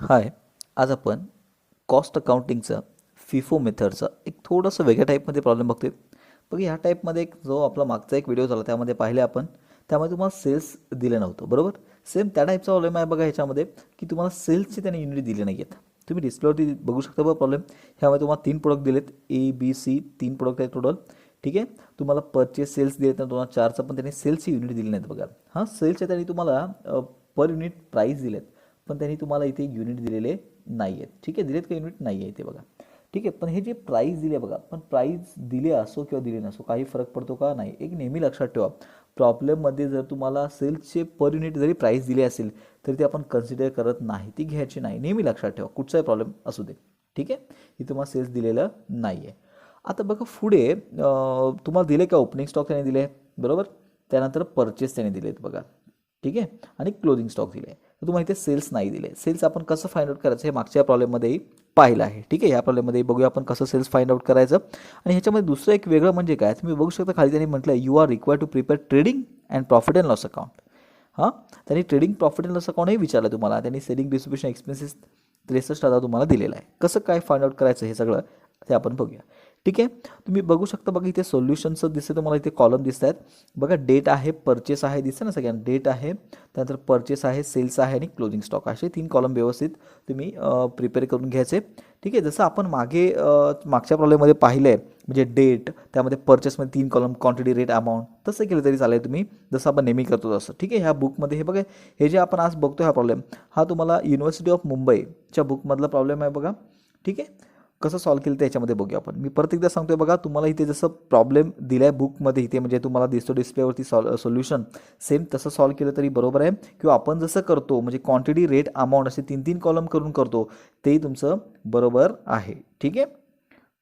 हाय, आज आपण cost अकाउंटिंगचा FIFO मेथडचा एक थोडंसं वेगळ्या टाईपमध्ये प्रॉब्लेम बघतोय. बघा ह्या टाईपमध्ये एक जो आपला मागचा एक व्हिडिओ झाला त्यामध्ये पाहिले आपण, त्यामध्ये तुम्हाला सेल्स दिलं नव्हतं, बरोबर. सेम त्या टाईपचा प्रॉब्लेम आहे बघा ह्याच्यामध्ये, की तुम्हाला सेल्सचे त्याने युनिट दिले नाही आहेत. तुम्ही डिस्प्लेवरती बघू शकता बघा प्रॉब्लेम. ह्यामध्ये तुम्हाला 3 प्रोडक्ट दिलेत, A, B, C 3 प्रोडक्ट आहेत टोटल. ठीक आहे. तुम्हाला परचेस सेल्स दिलेत ना, तुम्हाला 4चं पण त्यांनी सेल्सची युनिट दिली नाहीत बघा. हां, सेल्सच्या त्यांनी तुम्हाला पर युनिट प्राईस दिलेत, पण त्यांनी तुम्हाला इथे युनिट दिलेले नाही आहेत. ठीक आहे, दिलेत का युनिट नाही आहे इथे बघा. ठीक आहे, पण हे जे प्राईस दिले बघा, पण प्राईस दिले असो किंवा दिले नसो काही फरक पडतो का? नाही. एक नेहमी लक्षात ठेवा, प्रॉब्लेममध्ये जर तुम्हाला सेल्सचे पर युनिट जरी प्राईस दिले असेल तरी ते आपण कन्सिडर करत नाही, ती घ्यायची नाही. नेहमी लक्षात ठेवा, कुठचाही प्रॉब्लेम असू दे. ठीक आहे, इथं तुम्हाला सेल्स दिलेलं नाही आहे. आता बघा पुढे तुम्हाला दिले का ओपनिंग स्टॉक त्याने दिले, बरोबर. त्यानंतर परचेस त्याने दिलेत बघा. ठीक आहे, आणि क्लोजिंग स्टॉक दिले. तर तुम्हाला इथे सेल्स नाही दिले. सेल्स आपण कसं फाइंड आउट करायचं हे मागच्या प्रॉब्लेममध्येही पाहिलं आहे. ठीक आहे, या प्रॉब्लेममध्ये बघूया आपण कसं सेल्स फाइंड आउट करायचं. आणि ह्याच्यामध्ये दुसरं एक वेगळं म्हणजे काय, तुम्ही बघू शकता खाली त्यांनी म्हटलं you are required to prepare trading and profit and loss account. हां, त्यांनी ट्रेडिंग प्रॉफिट अँड लॉस अकाउंटही विचारलं तुम्हाला. त्यांनी सेलिंग डिस्ट्रीब्युशन एक्सपेन्सेस 63,000 तुम्हाला दिलेलं आहे. कसं काय फाइंड आउट करायचं हे सगळं ते आपण बघूया. ठीक आहे, तुम्ही बघू शकता बघा इथे सोल्युशनचं दिसतं तुम्हाला, इथे कॉलम दिसत आहेत बघा. डेट आहे, परचेस आहे, दिसतं ना सगळ्यांना. डेट आहे, त्यानंतर परचेस आहे, सेल्स आहे आणि क्लोजिंग स्टॉक. असे 3 कॉलम व्यवस्थित तुम्ही प्रिपेअर करून घ्यायचे. ठीक आहे, जसं आपण मागच्या प्रॉब्लेममध्ये पाहिलं आहे, म्हणजे डेट, त्यामध्ये परचेसमध्ये 3 कॉलम क्वांटिटी, रेट, अमाऊंट, तसं केलं तरी चालेल तुम्ही, जसं आपण नेहमी करतो तसं. ठीक आहे, ह्या बुकमध्ये हे बघा, हे जे आपण आज बघतो हा प्रॉब्लेम, हा तुम्हाला युनिव्हर्सिटी ऑफ मुंबईच्या बुकमधला प्रॉब्लेम आहे बघा. ठीक आहे, कसं सॉल्व्ह केलं त्याच्यामध्ये बघूया आपण. मी परत एकदा सांगतोय बघा, तुम्हाला इथे जसं प्रॉब्लेम दिला आहे बुकमध्ये, इथे म्हणजे तुम्हाला दिसतो डिस्प्लेवरती सोल्युशन, सेम तसं सॉल्व्ह केलं तरी बरोबर आहे. किंवा आपण जसं करतो म्हणजे क्वांटिटी, रेट, अमाऊंट असे 3-3 कॉलम करून करतो, तेही तुमचं बरोबर आहे. ठीक आहे,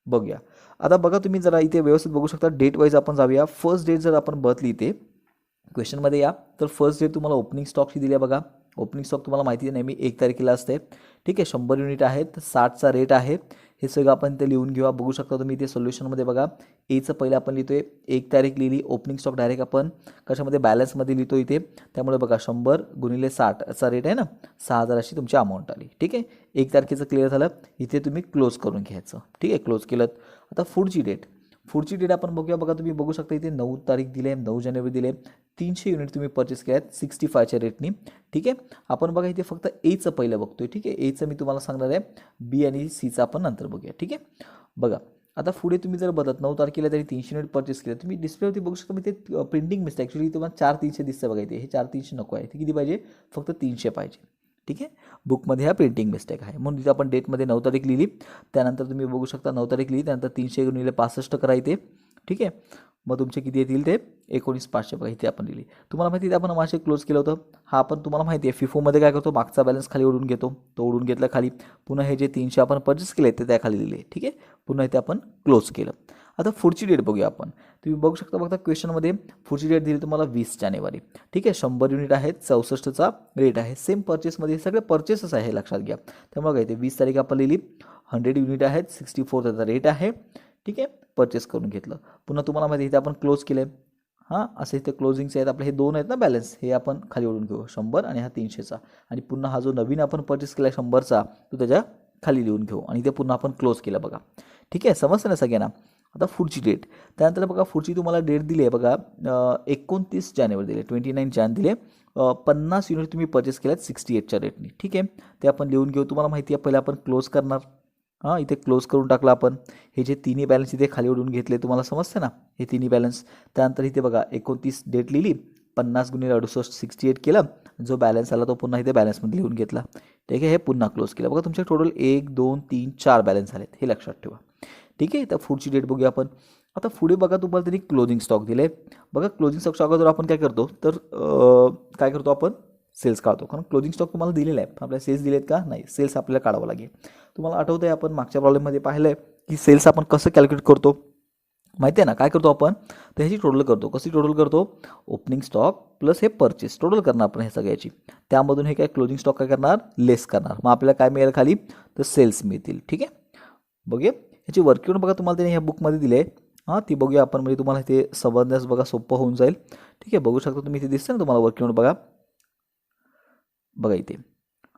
बघूया. आता बघा तुम्ही जरा इथे व्यवस्थित बघू शकता, डेट वाईज आपण जाऊया. फर्स्ट डेट जर आपण बघितली इथे क्वेश्चनमध्ये या, तर फर्स्ट डेट तुम्हाला ओपनिंग स्टॉकची दिली आहे बघा. ओपनिंग स्टॉक तुम्हाला माहिती आहे नेहमी 1 तारखेला असते. ठीक आहे, 100 युनिट आहेत, 60चा रेट आहे. हे सगळं आपण ते लिहून घेऊया. बघू शकता तुम्ही इथे सोल्युशनमध्ये बघा, एचं पहिलं आपण लिहितोय, 1 तारीख लिहिली. ओपनिंग स्टॉक डायरेक्ट आपण कशामध्ये, बॅलन्समध्ये लिहितो इथे. त्यामुळे बघा 100 गुणिले 60चा रेट आहे ना, 6,000 अशी तुमची अमाऊंट आली. ठीक आहे, 1 तारखेचं क्लिअर झालं. इथे तुम्ही क्लोज करून घ्यायचं. ठीक आहे, क्लोज केलं. आता पुढची डेट आपण बघूया. बघा तुम्ही बघू शकता इथे 9 तारीख दिले, 9 जानेवारी दिले. 300 युनिट तुम्ही परचेस केले आहेत 65च्या रेटनी. ठीक आहे, आपण बघा इथे फक्त एचं पहिलं बघतोय. ठीक आहे, एचं मी तुम्हाला सांगणार आहे, बी आणि सीचं आपण नंतर बघूया. ठीक आहे, बघा आता पुढे तुम्ही जर बघत 9 तारखेला तरी 300 युनिट परचेस केले. तुम्ही डिस्प्लेवरती बघू शकता, मी ते प्रिंटिंग मिस्टेक ॲक्च्युली तुम्हाला 4,300 दिसतं बघा इथे. हे 4,300 नको आहे, ते किती पाहिजे, फक्त 300 पाहिजे. ठीक आहे, बुकमध्ये हा प्रिंटिंग मिस्टेक आहे, म्हणून तिथे आपण डेटमध्ये 9 तारीख लिहिली. त्यानंतर तुम्ही बघू शकता 9 तारीख लिहिली, त्यानंतर 300 गुणिले 65 करा इथे. ठीक आहे, मग तुमचे किती येतील ते 19,500 बघा इथे आपण लिहिली. तुम्हाला माहिती आहे आपण मासे क्लोज केलं होतं. हा आपण तुम्हाला माहिती आहे फिफोमध्ये काय करतो, मागचा बॅलन्स खाली ओढून घेतो. तो ओढून घेतला खाली. पुन्हा हे जे 300 आपण परचेस केले ते त्या खाली लिहिले. ठीक आहे, पुन्हा इथे आपण क्लोज केलं. आता पुढची डेट बघूया आपण. तुम्ही बघू शकता बघा क्वेश्चनमध्ये पुढची डेट दिली तुम्हाला 20 जानेवारी. ठीक आहे, 100 युनिट आहेत, 64चा रेट आहे. सेम परचेसमध्ये सगळे परचेसच आहे, लक्षात घ्या. त्यामुळे काय ते 20 तारीख आपण लिहिली. 100 युनिट आहेत, 64 त्याचा रेट आहे. ठीक आहे, परचेस करून घेतलं. पुन्हा तुम्हाला माहिती इथे आपण क्लोज केलं आहे. हां, असे इथे क्लोजिंगचे आहेत आपले, हे 2 आहेत ना बॅलन्स, हे आपण खाली ओढून घेऊ, 100 आणि हा 300चा. आणि पुन्हा हा जो नवीन आपण परचेस केला आहे 100चा, तो त्याच्या खाली लिहून घेऊ आणि ते पुन्हा आपण क्लोज केलं बघा. ठीक आहे, समजतं ना सगळ्यांना. आता पुढची डेट, त्यानंतर बघा पुढची तुम्हाला डेट दिली आहे बघा, 29 जानेवारी दिली, 29 जान दिले. 50 युनिट तुम्ही परचेस केल्यात 68च्या रेटनी. ठीक आहे, ते आपण लिहून घेऊ. तुम्हाला माहिती आहे पहिलं आपण क्लोज करणार. हां, इथे क्लोज करून टाकलं आपण. हे जे तिन्ही बॅलन्स इथे खाली ओढून घेतले, तुम्हाला समजतं ना हे तिन्ही बॅलन्स. त्यानंतर इथे बघा 29 डेट लिहिली, 50 गुणिले 68 68 केलं. जो बॅलन्स आला तो पुन्हा इथे बॅलन्समध्ये लिहून घेतला. ठीक आहे, हे पुन्हा क्लोज केलं. बघा तुमचे टोटल 1 2 3 4 बॅलन्स झालेत, हे लक्षात ठेवा. ठीक आहे, तर पुढची डेट बघूया आपण. आता पुढे बघा तुम्हाला त्यांनी क्लोजिंग स्टॉक दिले. बघा क्लोजिंग स्टॉकच्या अगोदर आपण काय करतो, तर काय करतो आपण, सेल्स काढतो. कारण क्लोजिंग स्टॉक तुम्हाला दिलेला आहे, आपल्याला सेल्स दिलेत का, नाही, सेल्स आपल्याला काढावं लागेल. तुम्हाला आठवतं आहे आपण मागच्या प्रॉब्लेममध्ये पाहिलं आहे की सेल्स आपण कसं कॅल्क्युलेट करतो, माहिती आहे ना, काय करतो आपण, तर ह्याची टोटल करतो. कशी टोटल करतो, ओपनिंग स्टॉक प्लस हे परचेस टोटल करणार आपण हे सगळ्याची. त्यामधून हे काय क्लोजिंग स्टॉक काय करणार, लेस करणार. मग आपल्याला काय मिळेल खाली, तर सेल्स मिळतील. ठीक आहे, बघूया ह्याची वर्किंग बघा तुम्हाला त्याने ह्या बुकमध्ये दिले आहे. हां, ती बघूया आपण, म्हणजे तुम्हाला ते समजण्यास बघा सोपं होऊन जाईल. ठीक आहे, बघू शकता तुम्ही, इथे दिसतं ना तुम्हाला वर्किंग बघा, बघा इथे.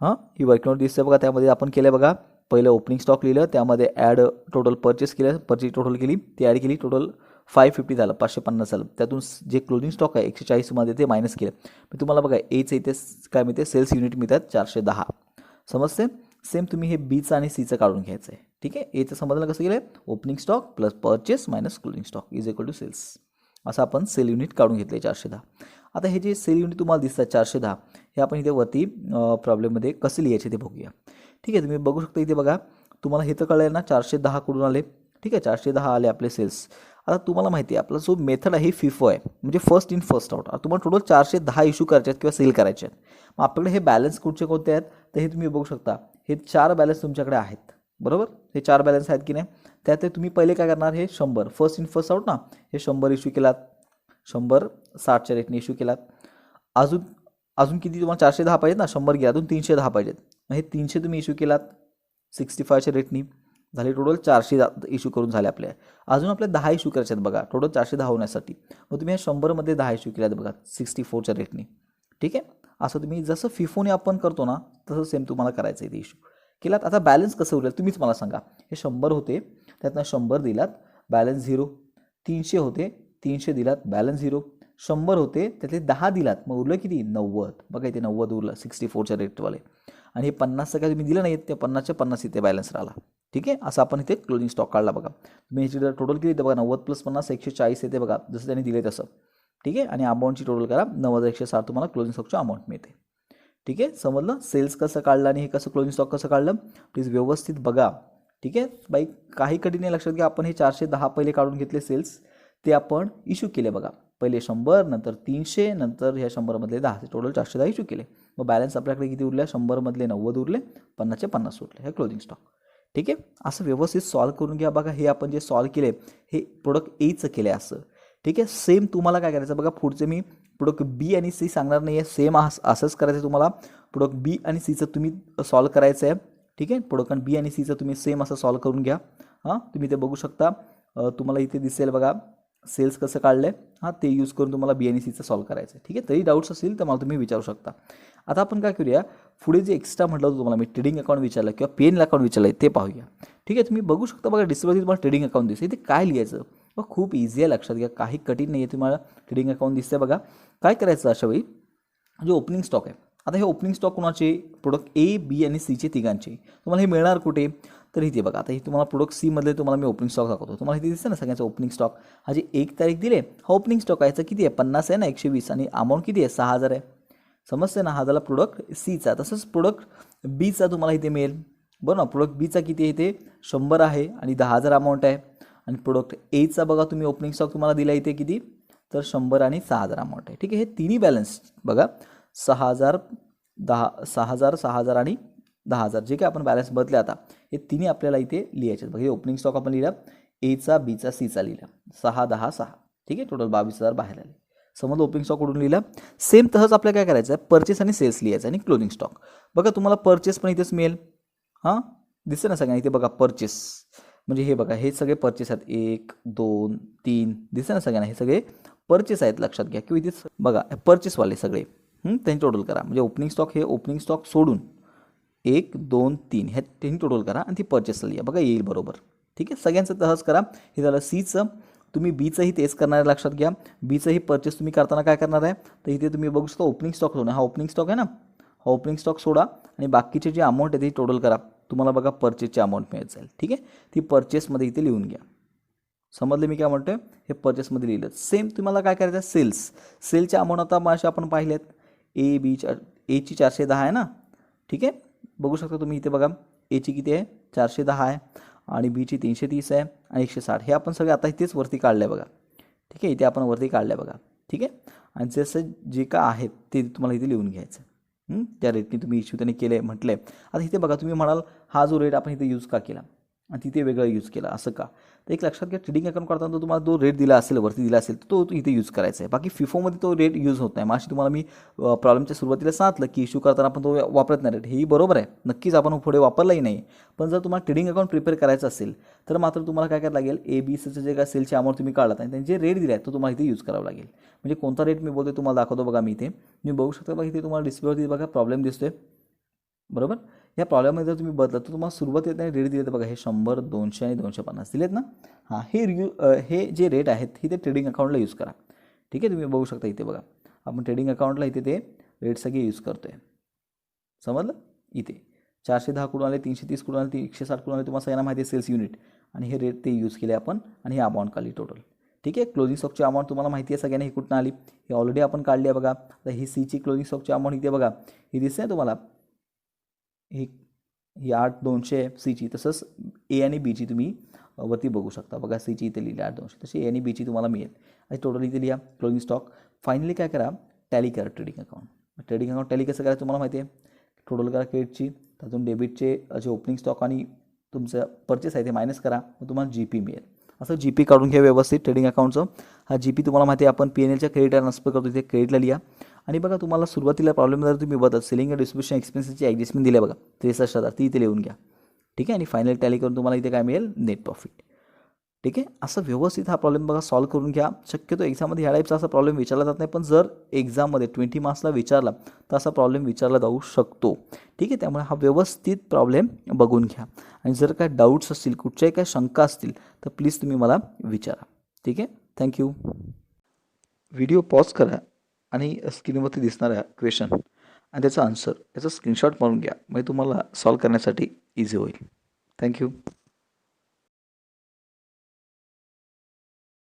हां, ही वर्किंग नोट दिसते बघा. त्यामध्ये आपण केलं बघा, पहिलं ओपनिंग स्टॉक लिहिलं, त्यामध्ये ॲड टोटल परचेस केलं, परचेस टोटल केली, ती ॲड केली, टोटल 550 झालं, 550 झालं. त्यातून जे क्लोजिंग स्टॉक आहे 140मध्ये ते मायनस केलं. मी तुम्हाला बघा एचं इथे काय मिळते, सेल्स युनिट मिळतात 410. समजते. सेम तुम्ही हे बीचं आणि सीचं काढून घ्यायचं आहे. ठीक आहे. एचं समजलं कसं केलं, opening stock plus purchase minus closing stock is equal to sales. असं आपण सेल युनिट काढून घेतले 410. आता हे जे सेल युनिट तुम्हाला दिसतात 410, हे आपण इथे वरती प्रॉब्लेममध्ये कसे लिहायचे ते बघूया. ठीक आहे. तुम्ही बघू शकता इथे बघा, तुम्हाला हे तर कळलं ना 410 कडून आले. ठीक आहे. 410 आले आपले सेल्स. आता तुम्हाला माहिती आहे आपला जो मेथड आहे फिफो आहे, म्हणजे फर्स्ट इन फर्स्ट आउट. तुम्हाला टोटल 410 इश्यू करायचे आहेत किंवा सेल करायचे आहेत. मग आपल्याकडे हे बॅलन्स कुठचे कोणते आहेत, तर हे तुम्ही बघू शकता. हे 4 बॅलन्स तुमच्याकडे आहेत, बरोबर. हे 4 बॅलन्स आहेत की नाही. त्यात तुम्ही पहिले काय करणार, हे 100 फर्स्ट इन फर्स्ट आउट ना, हे 100 इश्यू केलात, 100 60च्या रेटने इश्यू केलात. अजून अजून किती तुम्हाला 410 पाहिजेत ना, 100 घ्या, अजून 310 पाहिजेत. मग हे 300 तुम्ही इश्यू केलात 65च्या रेटनी, झाले टोटल 400 इश्यू करून झाले आपले. अजून आपल्या 10 इश्यू करायचे आहेत बघा, टोटल 410 होण्यासाठी. मग तुम्ही ह्या 100मध्ये 10 इश्यू केल्यात बघा 64च्या रेटनी. ठीक आहे. असं तुम्ही जसं फिफोने आपण करतो ना, तसं सेम तुम्हाला करायचं आहे ते इश्यू केलात. आता बॅलन्स कसं उरलं तुम्हीच मला सांगा. हे 100 होते, त्यातनं 100 दिलात, बॅलन्स 0. 300 होते, 300 दिलात, बॅलन्स 0. 100 होते, त्यातले 10 दिलात, मग उरलं किती, 90. बघा इथे 90 उरलं 64च्या रेटवाले. आणि हे 50 काय तुम्ही दिलं नाही, त्या 50च्या 50 इथे बॅलन्स राहिला. ठीक आहे. असं आपण इथे क्लोजिंग स्टॉक काढला बघा. तुम्ही ह्याची जर टोटल केली तर बघा 90 + 50 140 येते बघा, जसं त्यांनी दिले तसं. ठीक आहे. आणि अमाऊंटची टोटल करा 90,160 तुम्हाला क्लोजिंग स्टॉकची अमाऊंट मिळते. ठीक आहे. समजलं. सेल्स कसं काढलं आणि हे कसं क्लोजिंग स्टॉक कसं काढलं, प्लीज व्यवस्थित बघा. ठीक आहे. बाई काही कठीण नाही, लक्षात घ्या. आपण हे 410 पहिले काढून घेतले सेल्स, ते आपण इश्यू केले बघा. पहिले 100, नंतर 300, नंतर ह्या 100मधले 10, टोटल 410 इश्यू केले. मग बॅलन्स आपल्याकडे किती उरले, 100मधले 90 उरले, 50चे 50 उरले. हे क्लोजिंग स्टॉक. ठीक आहे. असं व्यवस्थित सॉल्व करून घ्या बघा. हे आपण जे सॉल्व केले, हे प्रोडक्ट एचं केले असं. ठीक आहे. सेम तुम्हाला काय करायचं बघा, पुढचे मी प्रोडक्ट बी आणि सी सांगणार नाही आहे, सेम असंच करायचं आहे तुम्हाला. प्रोडक्ट बी आणि सीचं तुम्ही सॉल्व करायचं आहे. ठीक आहे. प्रोडक्ट बी आणि सीचं तुम्ही सेम असं सॉल्व करून घ्या. हां, तुम्ही ते बघू शकता. तुम्हाला इथे दिसेल बघा सेल्स कसं काढलं आहे. हां, ते यूज करून तुम्हाला बी आणि सीचं सॉल्व करायचं आहे. ठीक आहे. तरी डाऊट्स असतील तर मला तुम्ही विचारू शकता. आता आपण काय करूया, पुढे जे एक्स्ट्रा म्हटलं होतं तुम्हाला, मी ट्रेडिंग अकाउंट विचारलं किंवा पेन अकाउंट विचारलं ते पाहूया. ठीक आहे. तुम्ही बघू शकता बघा, डिस्प्लेवरती तुम्हाला ट्रेडिंग अकाउंट दिसते. इथे काय लिहायचं, मग खूप इझी आहे, लक्षात घ्या. काही कठीण नाही आहे. तुम्हाला ट्रेडिंग अकाउंट दिसते बघा. काय करायचं अशा वेळी, जे ओपनिंग स्टॉक आहे, आता हे ओपनिंग स्टॉक कोणाचे, प्रोडक्ट ए, बी आणि सीचे तिघांचे. तुम्हाला हे मिळणार कुठे, तर इथे बघा. आता हे तुम्हाला प्रोडक्ट सीमधले तुम्हाला मी ओपनिंग स्टॉक दाखवतो. तुम्हाला इथे दिसतं ना सगळ्यांचं ओपनिंग स्टॉक. हा जे 1 तारीख दिले, हा ओपनिंग स्टॉक आहे. याचा किती आहे, 50 आहे ना, 120, आणि अमाऊंट किती आहे, 6000 आहे. समजते ना. हा झाला प्रोडक्ट सीचा. तसंच प्रोडक्ट बीचा तुम्हाला इथे मिळेल, बरं ना. प्रोडक्ट बीचा किती आहे, इथे 100 आहे आणि 10,000 अमाऊंट आहे. आणि प्रोडक्ट एचा बघा तुम्ही ओपनिंग स्टॉक तुम्हाला दिला इथे किती, तर 100 आणि 6000 अमाऊंट आहे. ठीक आहे. हे तिन्ही बॅलन्स बघा, 6000, 6000 आणि 10,000 जे काय आपण बॅलन्स बदले, आता हे तिन्ही आपल्याला इथे लिहायचे आहेत. बघा, हे ओपनिंग स्टॉक आपण लिहिला, एचा, बीचा, सीचा लिहिला, 6, 10, 6. ठीक आहे. टोटल 22,000 बाहेर आले. समजलं. ओपनिंग स्टॉक कुठून लिहिला. सेम तसंच आपल्याला काय करायचं आहे, परचेस आणि सेल्स लिहायचं आणि क्लोजिंग स्टॉक. बघा तुम्हाला परचेस पण इथेच मिळेल. हां, दिसतं ना सगळ्यांना इथे बघा परचेस, म्हणजे हे बघा हे सगळे परचेस आहेत, 1, 2, 3, दिसतं ना सगळ्यांना, हे सगळे परचेस आहेत, लक्षात घ्या. किंवा इथे बघा परचेसवाले सगळे, त्यांनी टोटल करा. म्हणजे ओपनिंग स्टॉक, हे ओपनिंग स्टॉक सोडून 1, 2, 3 हे त्यांनी टोटल करा आणि ती परचेसला लिहा. बघा येईल बरोबर. ठीक आहे. सगळ्यांचं तसंच करा. हे झालं सीचं. तुम्ही बीचंही तेच करणार आहे, लक्षात घ्या. बीचंही परचेस तुम्ही करताना काय करणार आहे, तर इथे तुम्ही बघू शकता ओपनिंग स्टॉक सोडा. हा ओपनिंग स्टॉक आहे ना, हा ओपनिंग स्टॉक सोडा आणि बाकीचे जे अमाऊंट आहे ती टोटल करा. तुम्हाला बघा परचेसची अमाऊंट मिळत जाईल. ठीक आहे. ती परचेसमध्ये इथे लिहून घ्या. समजले मी काय म्हणतोय, हे परचेसमध्ये लिहिलं. सेम तुम्हाला काय करायचं आहे, सेलच्या अमाऊंट आता मासे आपण पाहिलेत. एची 410 आहे ना. ठीक आहे. बघू शकता तुम्ही इथे बघा, एची किती आहे, 410 आहे, आणि बीची 330 आहे आणि 160. हे आपण सगळे आता इथेच वरती काढलं आहे बघा. ठीक आहे. इथे आपण वरती काढलं आहे बघा. ठीक आहे. आणि जसं जे काय आहेत ते तुम्हाला इथे लिहून घ्यायचं. त्या रेटने तुम्ही इश्यू त्यांनी केले म्हटले. आता इथे बघा, तुम्ही म्हणाल हा जो रेट आपण इथे यूज का केला आणि तिथे वेगळं यूज केला, असं का, तर एक लक्षात घ्या, ट्रेडिंग अकाउंट करताना तो तुम्हाला जो रेट दिला असेल, वरती दिला असेल, तो इथे यूज करायचा आहे. बाकी फिफोमध्ये तो रेट यूज होत नाही. मग अशी तुम्हाला मी प्रॉब्लेमच्या सुरुवातीला सांगितलं की इश्यू करताना आपण तो वापरत नाही रेट, हेही बरोबर आहे, नक्कीच आपण पुढे वापरलाही नाही. पण जर तुम्हाला ट्रेडिंग अकाउंट प्रिपेअर करायचं असेल तर मात्र तुम्हाला काय करायला लागेल, ए बी सीचं जे काय सेलची अमाऊंट तुम्ही काढलात आणि त्यांचे रेट दिले आहेत तो तुम्हाला इथे यूज करावा लागेल. म्हणजे कोणता रेट मी बोलतो तुम्हाला दाखवतो बघा. मी इथे तुम्ही बघू शकता बघा, इथे तुम्हाला डिस्प्लेवरती बघा प्रॉब्लेम दिसतोय. बरोबर. या प्रॉब्लेममध्ये जर तुम्ही बदलत तर तुम्हाला सुरुवात येताना रेट दिले तर बघा हे 100, 200 आणि 250 दिलेत ना. हां, हे जे रेट आहेत हे ते ट्रेडिंग अकाउंटला यूज करा. ठीक आहे, तुम्ही बघू शकता इथे बघा आपण ट्रेडिंग अकाउंटला इथे ते रेट सगळे यूज करतोय. समजलं. इथे 410 कुठून आले, 330 कुठून आले, 160 कुठून आले, तुम्हाला सगळ्यांना माहिती आहे सेल्स युनिट. आणि हे रेट ते यूज केले आपण आणि हे अमाऊंट काढली टोटल. ठीक आहे, क्लोजिंग स्टॉकची अमाऊंट तुम्हाला माहिती आहे सगळ्यांना ही कुठून आली, हे ऑलरेडी आपण काढली आहे बघा. आता ही सीची क्लोजिंग स्टॉकची अमाऊंट इथे बघा, ही दिसते ना तुम्हाला, ही ही 8,200 सीची. तसंच ए आणि बीची तुम्ही वरती बघू शकता बघा, सीची इथे लिहिली 8,200, तशी ए आणि बीची तुम्हाला मिळेल. आणि टोटल इथे लिहा क्लोजिंग स्टॉक. फायनली काय करा, टॅली करा trading account. Trading account tally कसं करायचं तुम्हाला माहिती आहे. टोटल करा क्रेडिटची, त्यातून डेबिटचे जे ओपनिंग स्टॉक आणि तुमचं परचेस आहे ते मायनस करा, मग तुम्हाला जी पी मिळेल. असं जी पी काढून घ्या व्यवस्थित ट्रेडिंग अकाउंटचं. हा जी पी तुम्हाला माहिती आहे आपण पी एन एलच्या क्रेडिटला ट्रान्सफर करतो, इथे क्रेडिटला लिहा. आणि बघा तुम्हाला सुरुवातीला प्रॉब्लेम जर तुम्ही बघत सेलिंग आणि डिस्ट्रिब्युशन एक्सपेन्सेसची ॲडजस्टमेंट दिली बघा 63,000 ती इथे लिहून घ्या. ठीक आहे, आणि फायनल टॅली करून तुम्हाला इथे काय मिळेल, नेट प्रॉफिट. ठीक आहे, असं व्यवस्थित हा प्रॉब्लेम बघा सॉल्व्ह करून घ्या. शक्यतो एक्झाममध्ये ह्या टाईपचा असा प्रॉब्लेम विचारला जात नाही, पण जर एक्झाममध्ये 20 मार्क्सला विचारला तर असा प्रॉब्लेम विचारला जाऊ शकतो. ठीक आहे, त्यामुळे हा व्यवस्थित प्रॉब्लेम बघून घ्या. आणि जर काय डाऊट्स असतील, कुठच्याही काय शंका असतील तर प्लीज तुम्ही मला विचारा. ठीक आहे, थँक्यू. व्हिडिओ पॉज करा आणि स्क्रीनवरती दिसणाऱ्या क्वेश्चन आणि त्याचा आन्सर याचा स्क्रीनशॉट मारून घ्या, म्हणजे तुम्हाला सॉल्व्ह करण्यासाठी इझी होईल. थँक्यू.